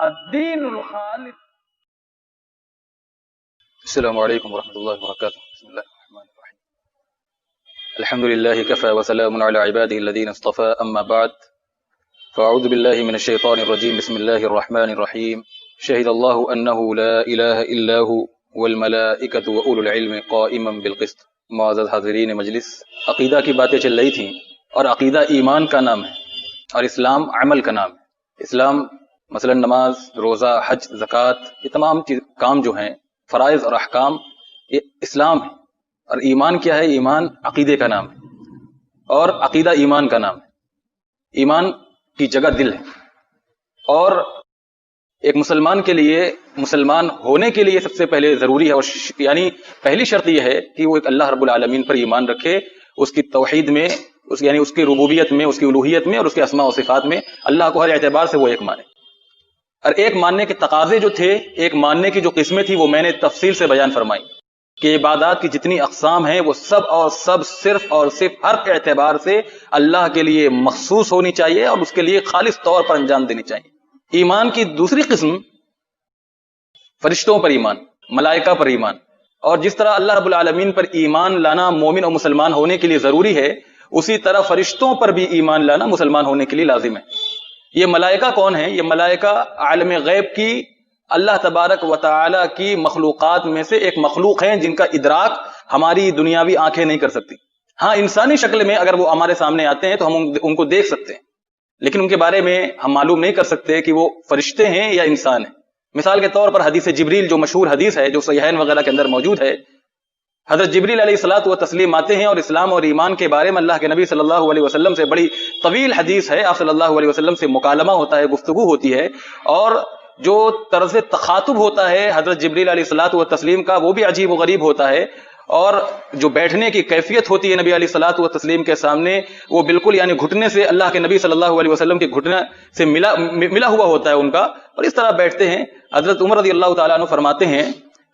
الدین الخالص. السلام علیکم ورحمۃ اللہ وبرکاتہ. بسم اللہ الرحمن الرحیم. الحمد للہ کفی وسلام علی عباده الذین اصطفى. اما بعد فاعوذ باللہ من الشیطان الرجیم. بسم اللہ الرحمن الرحیم. شہد اللہ انہ لا الہ الا هو والملائکۃ واولو العلم قائما بالقسط. معزز حاضرین مجلس، عقیدہ کی باتیں چل رہی تھیں، اور عقیدہ ایمان کا نام ہے اور اسلام عمل کا نام ہے. اسلام مثلا نماز، روزہ، حج، زکوٰۃ، یہ تمام کام جو ہیں، فرائض اور احکام، یہ اسلام ہے. اور ایمان کیا ہے؟ ایمان عقیدے کا نام ہے، اور عقیدہ ایمان کا نام ہے. ایمان کی جگہ دل ہے، اور ایک مسلمان کے لیے، مسلمان ہونے کے لیے سب سے پہلے ضروری ہے، اور یعنی پہلی شرط یہ ہے کہ وہ ایک اللہ رب العالمین پر ایمان رکھے، اس کی توحید میں، یعنی اس کی ربوبیت میں، اس کی الوہیت میں، اور اس کے اسماء و صفات میں اللہ کو ہر اعتبار سے وہ ایک مانے. اور ایک ماننے کے تقاضے جو تھے، ایک ماننے کی جو قسمیں تھی، وہ میں نے تفصیل سے بیان فرمائی کہ عبادات کی جتنی اقسام ہیں وہ سب اور سب صرف اور صرف ہر اعتبار سے اللہ کے لیے مخصوص ہونی چاہیے، اور اس کے لیے خالص طور پر انجام دینی چاہیے. ایمان کی دوسری قسم فرشتوں پر ایمان، ملائکہ پر ایمان. اور جس طرح اللہ رب العالمین پر ایمان لانا مومن اور مسلمان ہونے کے لیے ضروری ہے، اسی طرح فرشتوں پر بھی ایمان لانا مسلمان ہونے کے لیے لازم ہے. یہ ملائکہ کون ہیں؟ یہ ملائکہ عالم غیب کی، اللہ تبارک و تعالی کی مخلوقات میں سے ایک مخلوق ہیں، جن کا ادراک ہماری دنیاوی آنکھیں نہیں کر سکتی. ہاں، انسانی شکل میں اگر وہ ہمارے سامنے آتے ہیں تو ہم ان کو دیکھ سکتے ہیں، لیکن ان کے بارے میں ہم معلوم نہیں کر سکتے کہ وہ فرشتے ہیں یا انسان ہیں. مثال کے طور پر حدیث جبریل، جو مشہور حدیث ہے، جو صحیحین وغیرہ کے اندر موجود ہے، حضرت جبریل علیہ الصلوۃ والتسلیم آتے ہیں اور اسلام اور ایمان کے بارے میں اللہ کے نبی صلی اللہ علیہ وسلم سے بڑی طویل حدیث ہے، آپ صلی اللہ علیہ وسلم سے مکالمہ ہوتا ہے، گفتگو ہوتی ہے، اور جو طرز تخاطب ہوتا ہے حضرت جبریل علیہ الصلوۃ والتسلیم کا، وہ بھی عجیب و غریب ہوتا ہے. اور جو بیٹھنے کی کیفیت ہوتی ہے نبی علیہ الصلوۃ والتسلیم کے سامنے، وہ بالکل یعنی گھٹنے سے اللہ کے نبی صلی اللہ علیہ وسلم کے گھٹنے سے ملا ہوا ہوتا ہے ان کا، اور اس طرح بیٹھتے ہیں. حضرت عمر رضی اللہ تعالیٰ عنہ فرماتے ہیں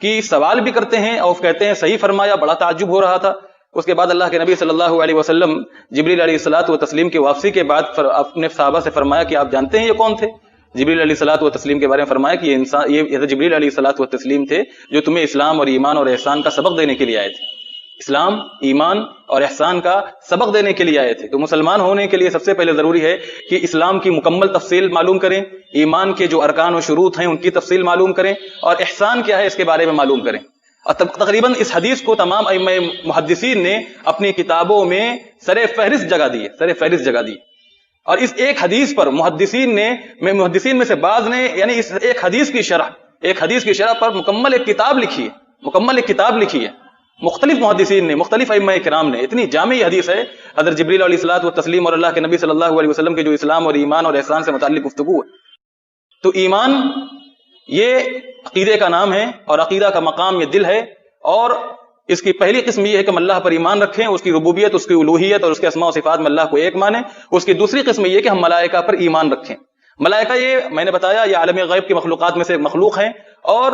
کہ سوال بھی کرتے ہیں اور کہتے ہیں صحیح فرمایا، بڑا تعجب ہو رہا تھا. اس کے بعد اللہ کے نبی صلی اللہ علیہ وسلم جبریل علیہ الصلوۃ والتسلیم کی واپسی کے بعد اپنے صحابہ سے فرمایا کہ آپ جانتے ہیں یہ کون تھے؟ جبریل علیہ الصلوۃ والتسلیم کے بارے میں فرمایا کہ یہ حضرت جبریل علیہ الصلوۃ والتسلیم تھے جو تمہیں اسلام اور ایمان اور احسان کا سبق دینے کے لیے آئے تھے. اسلام، ایمان اور احسان کا سبق دینے کے لیے آئے تھے. تو مسلمان ہونے کے لیے سب سے پہلے ضروری ہے کہ اسلام کی مکمل تفصیل معلوم کریں، ایمان کے جو ارکان و شروط ہیں ان کی تفصیل معلوم کریں، اور احسان کیا ہے اس کے بارے میں معلوم کریں. اور تقریباً اس حدیث کو تمام ائمہ محدثین نے اپنی کتابوں میں سر فہرست جگہ دی. اور اس ایک حدیث پر محدثین میں سے بعض نے یعنی اس ایک حدیث کی شرح پر مکمل ایک کتاب لکھی ہے. مختلف محدثین نے، مختلف ائمہ کرام نے. اتنی جامع حدیث ہے حضرت جبریل علیہ الصلوۃ والتسلیم اور اللہ کے نبی صلی اللہ علیہ وسلم کے جو اسلام اور ایمان اور احسان سے متعلق گفتگو ہے. تو ایمان یہ عقیدے کا نام ہے، اور عقیدہ کا مقام یہ دل ہے. اور اس کی پہلی قسم یہ ہے کہ ہم اللہ پر ایمان رکھیں، اس کی ربوبیت، اس کی الوہیت اور اس کے اسماء و صفات میں اللہ کو ایک مانیں. اس کی دوسری قسم یہ کہ ہم ملائکہ پر ایمان رکھیں. ملائکہ، یہ میں نے بتایا، یہ عالم غیب کی مخلوقات میں سے مخلوق ہیں، اور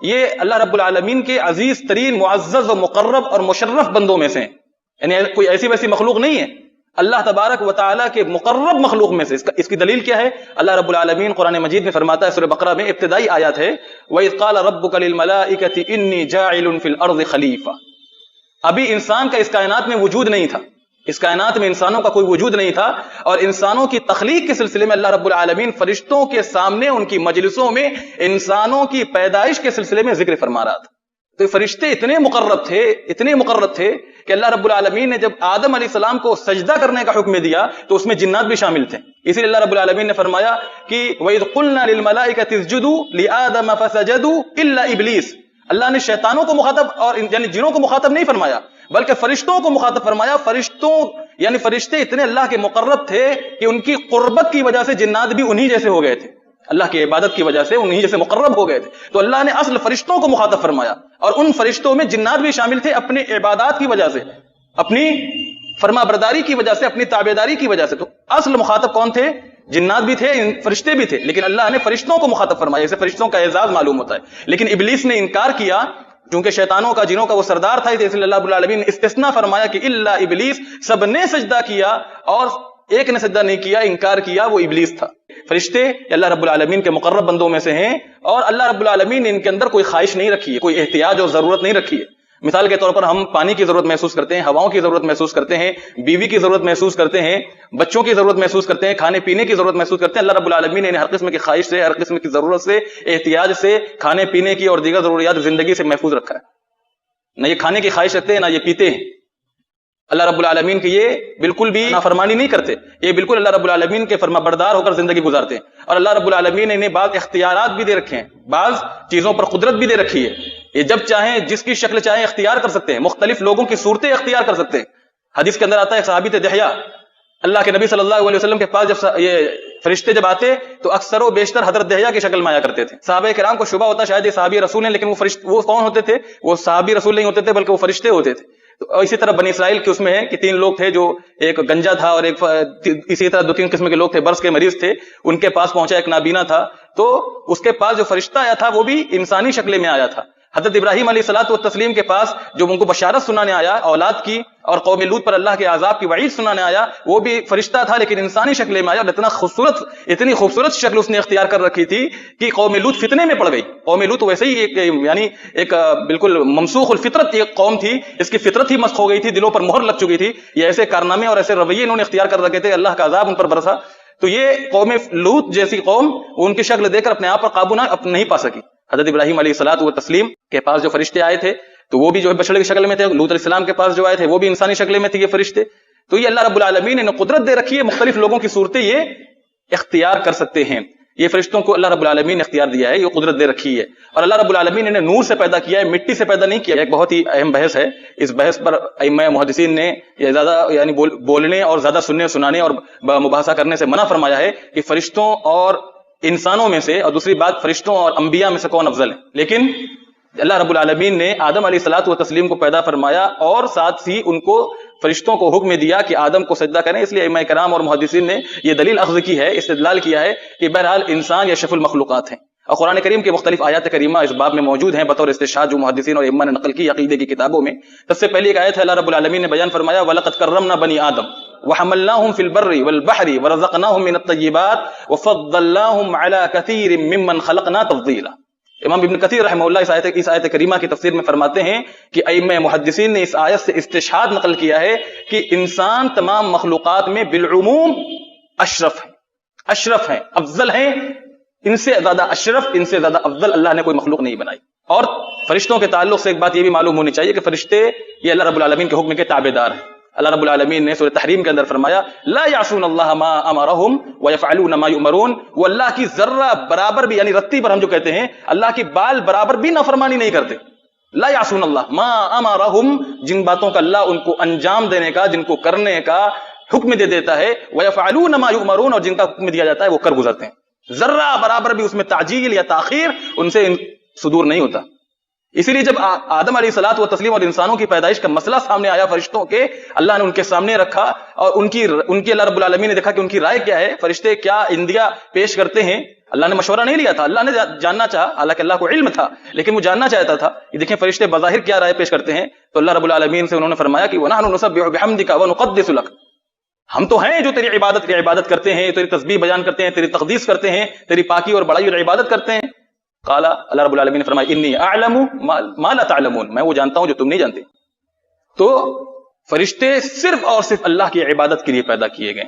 یہ اللہ رب العالمین کے عزیز ترین، معزز و مقرب اور مشرف بندوں میں سے ہیں. یعنی کوئی ایسی ویسی مخلوق نہیں ہے، اللہ تبارک و تعالیٰ کے مقرب مخلوق میں سے. اس کی دلیل کیا ہے؟ اللہ رب العالمین قرآن مجید میں فرماتا ہے، سورہ بقرہ میں ابتدائی آیات ہے، وَإِذْ قَالَ رَبُّكَ لِلْمَلَائِكَةِ إِنِّي جَاعِلٌ فِي الْأَرْضِ خَلِيفَةً. ابھی انسان کا اس کائنات میں وجود نہیں تھا، اس کائنات میں انسانوں کا کوئی وجود نہیں تھا، اور انسانوں کی تخلیق کے سلسلے میں اللہ رب العالمین فرشتوں کے سامنے ان کی مجلسوں میں انسانوں کی پیدائش کے سلسلے میں ذکر فرما رہا تھا. تو فرشتے اتنے مقرب تھے کہ اللہ رب العالمین نے جب آدم علیہ السلام کو سجدہ کرنے کا حکم دیا تو اس میں جنات بھی شامل تھے. اسی لیے اللہ رب العالمین نے فرمایا کہ وَإِذْ قُلْنَا لِلْمَلَائِكَةِ اسْجُدُوا لِآدَمَ فَسَجَدُوا إِلَّا إِبْلِيسَ. اللہ نے شیطانوں کو مخاطب اور یعنی جنوں کو مخاطب نہیں فرمایا، بلکہ فرشتوں کو مخاطب فرمایا. فرشتے اتنے اللہ کے مقرب تھے کہ ان کی قربت کی وجہ سے جنات بھی انہی جیسے ہو گئے تھے، اللہ کی عبادت کی وجہ سے انہی جیسے مقرب ہو گئے تھے. تو اللہ نے اصل فرشتوں کو مخاطب فرمایا، اور ان فرشتوں میں جنات بھی شامل تھے اپنی عبادات کی وجہ سے، اپنی فرما برداری کی وجہ سے، اپنی تابعداری کی وجہ سے. تو اصل مخاطب کون تھے؟ جنات بھی تھے، فرشتے بھی تھے، لیکن اللہ نے فرشتوں کو مخاطب فرمایا. اسے فرشتوں کا اعزاز معلوم ہوتا ہے. لیکن ابلیس نے انکار کیا، چونکہ شیطانوں کا، جنوں کا وہ سردار تھا، اس لیے اللہ رب العالمین نے استثناء فرمایا کہ الا ابلیس، سب نے سجدہ کیا اور ایک نے سجدہ نہیں کیا، انکار کیا، وہ ابلیس تھا. فرشتے اللہ رب العالمین کے مقرب بندوں میں سے ہیں، اور اللہ رب العالمین نے ان کے اندر کوئی خواہش نہیں رکھی ہے، کوئی احتیاج اور ضرورت نہیں رکھی ہے۔ مثال کے طور پر ہم پانی کی ضرورت محسوس کرتے ہیں، ہواؤں کی ضرورت محسوس کرتے ہیں، بیوی کی ضرورت محسوس کرتے ہیں، بچوں کی ضرورت محسوس کرتے ہیں، کھانے پینے کی ضرورت محسوس کرتے ہیں۔ اللہ رب العالمین نے ہر قسم کی خواہش سے، ہر قسم کی ضرورت سے، احتیاج سے، کھانے پینے کی اور دیگر ضروریات زندگی سے محفوظ رکھا ہے۔ نہ یہ کھانے کی خواہش رکھتے ہیں، نہ یہ پیتے ہیں۔ اللہ رب العالمین کی یہ بالکل بھی نافرمانی نہیں کرتے، یہ بالکل اللہ رب العالمین کے فرما بردار ہو کر زندگی گزارتے ہیں۔ اور اللہ رب العالمین نے انہیں بعض اختیارات بھی دے رکھے ہیں، بعض چیزوں پر قدرت بھی دے رکھی ہے، یہ جب چاہیں جس کی شکل چاہیں اختیار کر سکتے ہیں، مختلف لوگوں کی صورتیں اختیار کر سکتے ہیں۔ حدیث کے اندر آتا ہے صحابی تھے دحیہ، اللہ کے نبی صلی اللہ علیہ وسلم کے پاس جب یہ فرشتے جب آتے تو اکثر و بیشتر حضرت دحیہ کی شکل میں آیا کرتے تھے۔ صحابہ کرام کو شبہ ہوتا شاید یہ صحابی رسول ہیں، لیکن وہ کون ہوتے تھے؟ وہ صحابی رسول نہیں ہوتے تھے بلکہ وہ فرشتے ہوتے تھے۔ تو اسی طرح بنی اسرائیل کے اس میں ہے کہ 3 لوگ تھے، جو ایک گنجا تھا اور ایک اسی طرح 2-3 قسم کے لوگ تھے، برس کے مریض تھے، ان کے پاس پہنچا ایک نابینا تھا، تو اس کے پاس جو فرشتہ آیا تھا وہ بھی انسانی شکل میں آیا تھا۔ حضرت ابراہیم علیہ الصلوۃ والتسلیم کے پاس جو ان کو بشارت سنانے آیا اولاد کی، اور قوم لوط پر اللہ کے عذاب کی وعید سنانے آیا، وہ بھی فرشتہ تھا لیکن انسانی شکل میں آیا، اور اتنی خوبصورت شکل اس نے اختیار کر رکھی تھی کہ قوم لوط فتنے میں پڑ گئی۔ قوم لوط ویسے ہی ایک بالکل ممسوخ الفطرت ایک قوم تھی، اس کی فطرت ہی مسخ ہو گئی تھی، دلوں پر مہر لگ چکی تھی، یہ ایسے کارنامے اور ایسے رویے انہوں نے اختیار کر رکھے تھے، اللہ کا عذاب ان پر برسا۔ تو یہ قوم لوط جیسی قوم ان کی شکل دیکھ کر اپنے آپ پر قابو نہیں پا سکی۔ حضرت ابراہیم علیہ الصلوۃ والتسلیم کے پاس جو فرشتے آئے تھے تو وہ بھی جو ہے بچڑے کی شکل میں تھے، لوط علیہ السلام کے پاس جو آئے تھے وہ بھی انسانی شکل میں تھے یہ فرشتے۔ تو یہ اللہ رب العالمین نے قدرت دے رکھی ہے، مختلف لوگوں کی صورتیں یہ اختیار کر سکتے ہیں۔ یہ فرشتوں کو اللہ رب العالمین نے اختیار دیا ہے، یہ قدرت دے رکھی ہے۔ اور اللہ رب العالمین نے نور سے پیدا کیا ہے، مٹی سے پیدا نہیں کیا۔ ایک بہت ہی اہم بحث ہے، اس بحث پر ائمہ محدثین نے زیادہ بولنے اور زیادہ سننے سنانے اور مباحثہ کرنے سے منع فرمایا ہے کہ فرشتوں اور انسانوں میں سے، اور دوسری بات فرشتوں اور انبیاء میں سے کون افضل ہے۔ لیکن اللہ رب العالمین نے آدم علیہ الصلوۃ والتسلیم کو پیدا فرمایا اور ساتھ ہی ان کو فرشتوں کو حکم دیا کہ آدم کو سجدہ کریں، اس لیے ائمہ کرام اور محدثین نے یہ دلیل اخذ کی ہے، استدلال کیا ہے کہ بہرحال انسان یا اشرف المخلوقات ہیں، اور قرآن کریم کے مختلف آیات کریمہ اس باب میں موجود ہیں بطور استشہاد، جو محدثین اور ائمہ نے نقل کی عقیدے کی کتابوں میں۔ سب سے پہلی ایک آیت ہے، اللہ رب العالمین نے بیان فرمایا وَلَقَدْ كَرَّمْنَا بَنِي آدَمَ وَحَمَلْنَاهُمْ فِي الْبَرِّ وَالْبَحْرِ وَرَزَقْنَاهُمْ مِنَ الطَّيِّبَاتِ وَفَضَّلْنَاهُمْ عَلَى كَثِيرٍ مِّمَّنْ خَلَقْنَا تَفْضِيلًا۔ امام ابن کثیر رحمہ اللہ اس آیت کریمہ کی تفسیر میں فرماتے ہیں کہ ائمہ محدثین نے اس آیت سے استشہاد نقل کیا ہے کہ انسان تمام مخلوقات میں بالعموم اشرف ہیں، افضل ہیں، ان سے زیادہ اشرف، ان سے زیادہ افضل اللہ نے کوئی مخلوق نہیں بنائی۔ اور فرشتوں کے تعلق سے ایک بات یہ بھی معلوم ہونی چاہیے کہ فرشتے یہ اللہ رب العالمین کے حکم کے تابعدار ہیں۔ اللہ رب العالمین نے سورۃ تحریم کے اندر فرمایا لا یعصون اللہ ما امرہم ویفعلون ما یؤمرون، وہ اللہ کی ذرہ برابر بھی، یعنی رتی پر ہم جو کہتے ہیں اللہ کی بال برابر بھی نافرمانی نہیں کرتے۔ لا یعصون اللہ ما امرہم، جن باتوں کا اللہ ان کو انجام دینے کا، جن کو کرنے کا حکم دے دیتا ہے، ویفعلون ما یؤمرون، اور جن کا حکم دیا جاتا ہے وہ کر گزرتے ہیں۔ ذرہ برابر بھی اس میں تعجیل یا تاخیر ان سے صدور نہیں ہوتا۔ اسی لیے جب آدم علیہ الصلوۃ والتسلیم اور انسانوں کی پیدائش کا مسئلہ سامنے آیا فرشتوں کے، اللہ نے ان کے سامنے رکھا اور ان کی اللہ رب العالمین نے دیکھا کہ ان کی رائے کیا ہے، فرشتے کیا اندیا پیش کرتے ہیں۔ اللہ نے مشورہ نہیں لیا تھا، اللہ نے جاننا چاہا، حالانکہ اللہ کو علم تھا لیکن وہ جاننا چاہتا تھا۔ یہ دیکھیں فرشتے بظاہر کیا رائے پیش کرتے ہیں، تو اللہ رب العالمین سے انہوں نے فرمایا کہ وَنَحْنُ نُسَبِّحُ بِحَمْدِكَ وَنُقَدِّسُ لَكَ، ہم تو ہیں جو تیری عبادت کرتے ہیں، تیری تسبیح بیان کرتے ہیں، تیری تقدیس کرتے ہیں، تیری پاکی اور بڑائی اور عبادت کرتے ہیں۔ قال، اللہ رب العالمین نے فرمایا انی اعلم ما لا تعلمون، میں وہ جانتا ہوں جو تم نہیں جانتے۔ تو فرشتے صرف اور صرف اللہ کی عبادت کے لیے پیدا کیے گئے،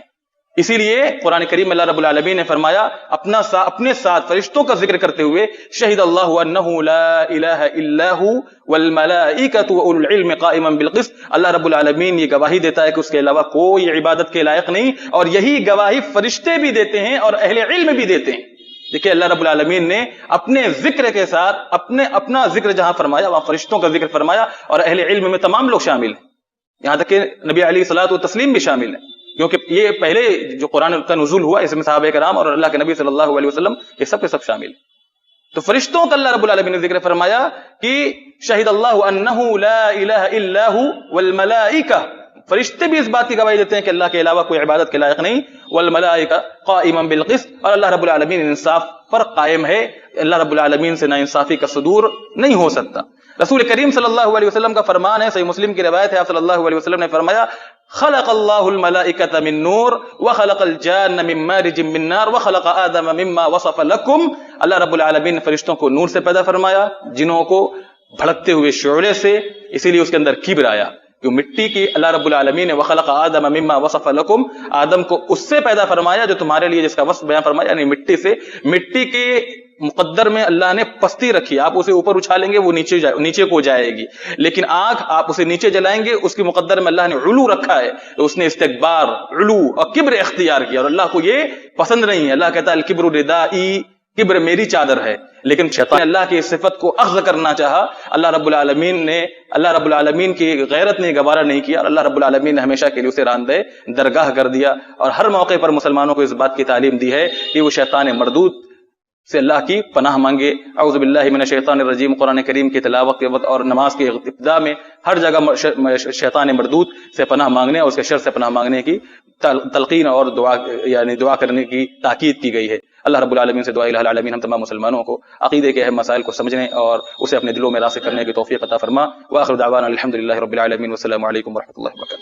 اسی لیے قرآن کریم میں اللہ رب العالمین نے فرمایا اپنے ساتھ فرشتوں کا ذکر کرتے ہوئے شہد اللہ انہ لا الہ الا هو والملائکۃ واولو العلم قائما بالقسط، اللہ رب العالمین یہ گواہی دیتا ہے کہ اس کے علاوہ کوئی عبادت کے لائق نہیں، اور یہی گواہی فرشتے بھی دیتے ہیں اور اہل علم بھی دیتے ہیں۔ دیکھیں اللہ رب العالمین نے اپنے ذکر کے ساتھ اپنا ذکر جہاں فرمایا وہاں فرشتوں کا ذکر فرمایا، اور اہل علم میں تمام لوگ شامل ہیں، یہاں تک کہ نبی علیہ الصلوۃ والتسلیم بھی شامل ہیں، کیونکہ یہ پہلے جو قرآن کا نزول ہوا اس میں صحابہ کرام اور اللہ کے نبی صلی اللہ علیہ وسلم یہ سب کے سب شامل ہیں۔ تو فرشتوں کا اللہ رب العالمین نے ذکر فرمایا کہ شہد اللہ انہ لا الہ الا هو والملائکہ، فرشتے بھی اس بات کی گواہی دیتے ہیں کہ اللہ کے علاوہ کوئی عبادت کے لائق نہیں، والملائکہ قائما بالقسط، اور اللہ رب العالمین انصاف پر قائم ہے، اللہ رب العالمین سے ناانصافی کا صدور نہیں ہو سکتا۔ رسول کریم صلی اللہ علیہ وسلم کا فرمان ہے، صحیح مسلم کی روایت ہے، آپ صلی اللہ علیہ وسلم نے فرمایا خلق اللہ الملائکۃ من نور وخلق الجان من مارج من نار وخلق آدم مما وصف لکم. اللہ رب العالمین نے فرشتوں کو نور سے پیدا فرمایا، جنوں کو بھڑکتے ہوئے شعلے سے، اسی لیے اس کے اندر کبر آیا. جو مٹی کی اللہ رب العالمین نے وخلق آدم مما وصف لکم، آدم کو اس سے پیدا فرمایا جو تمہارے لیے جس کا وصف بیان فرمایا، یعنی مٹی سے. مٹی کے مقدر میں اللہ نے پستی رکھی، آپ اسے اوپر اچھالیں گے وہ نیچے کو جائے گی، لیکن آنکھ آپ اسے نیچے جلائیں گے اس کی مقدر میں اللہ نے علو رکھا ہے. تو اس نے استکبار، علو اور کبر اختیار کیا، اور اللہ کو یہ پسند نہیں ہے. اللہ کہتا ہے الکبر ردائی، کبر میری چادر ہے. لیکن شیطان نے اللہ کی صفت کو اخذ کرنا چاہا، اللہ رب العالمین کی غیرت نے گوارا نہیں کیا، اور اللہ رب العالمین نے ہمیشہ کے لیے اسے راندہ درگاہ کر دیا. اور ہر موقع پر مسلمانوں کو اس بات کی تعلیم دی ہے کہ وہ شیطان مردود سے اللہ کی پناہ مانگے. اعوذ باللہ من الشیطان الرجیم. قرآن کریم کی تلاوت کے وقت اور نماز کے ابتدا میں ہر جگہ شیطان مردود سے پناہ مانگنے اور اس کے شر سے پناہ مانگنے کی تلقین اور دعا کرنے کی تاکید کی گئی ہے. اللہ رب العالمین سے دعا الہ العالمین ہم تمام مسلمانوں کو عقیدے کے اہم مسائل کو سمجھنے اور اسے اپنے دلوں میں راسخ کرنے کی توفیق عطا فرما. وآخر دعوانا الحمدللہ رب العالمین والسلام علیکم ورحمۃ اللہ وبرکاتہ.